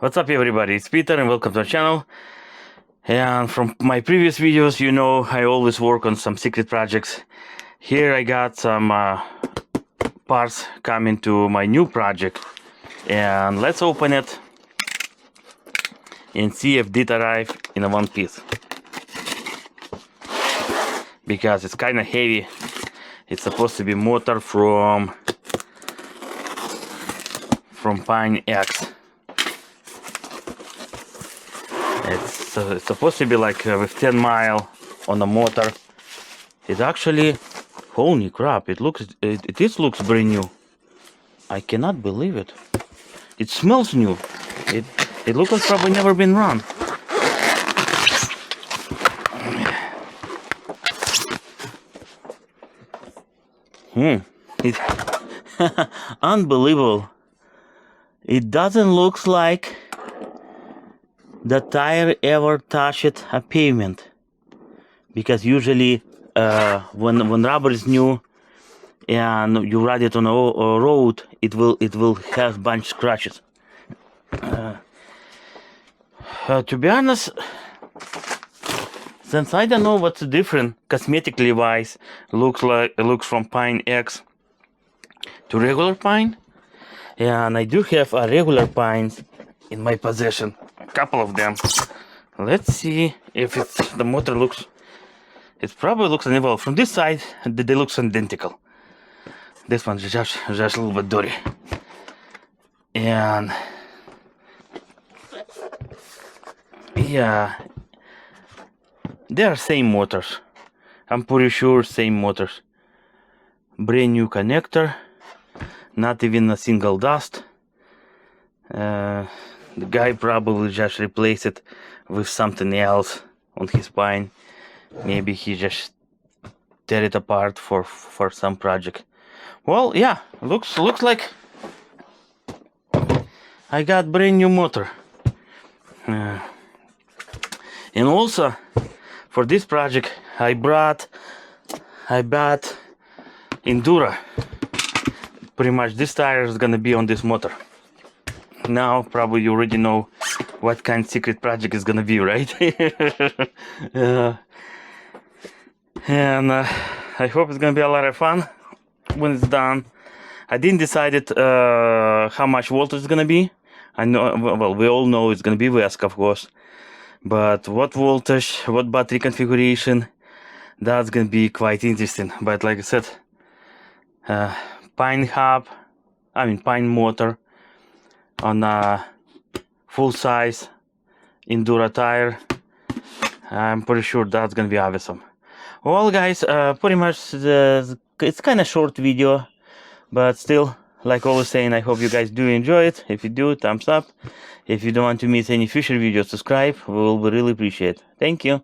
What's up everybody, it's Peter and welcome to our channel. And from my previous videos, you know I always work on some secret projects. Here I got some parts coming to my new project, and let's open it and see if it arrive in a one piece, because it's kind of heavy. It's supposed to be motor from Pine X. It's supposed to be like with 10 mile on the motor. It actually, holy crap, it looks brand new. I cannot believe it. It smells new. It looks like probably never been run. It unbelievable. It doesn't look like the tire ever touched a pavement, because usually when rubber is new and you ride it on a road, it will have bunch of scratches. To be honest, since I don't know what's different cosmetically wise, looks from Pine X to regular pine, and I do have a regular pines in my possession, a couple of them. Let's see if the motor looks. It probably looks uneven. From this side, they look identical. This one's just a little bit dirty, and yeah, they are same motors. I'm pretty sure same motors. Brand new connector, not even a single dust. The guy probably just replaced it with something else on his spine. Maybe he just tear it apart for some project. Well, yeah, looks like I got brand new motor. And also for this project I bought Endura. Pretty much this tire is gonna be on this motor. Now probably you already know what kind of secret project is gonna be, right? And I hope it's gonna be a lot of fun when it's done. I didn't decide how much voltage it's gonna be. I know, well, we all know it's gonna be Vesc, of course, but what voltage, what battery configuration, that's gonna be quite interesting. But like I said, pine motor on a full size Endura tire. I'm pretty sure that's gonna be awesome. Well guys, pretty much it's kind of short video, but still, like always saying, I hope you guys do enjoy it. If you do, thumbs up. If you don't want to miss any future videos, subscribe. We will really appreciate it. Thank you.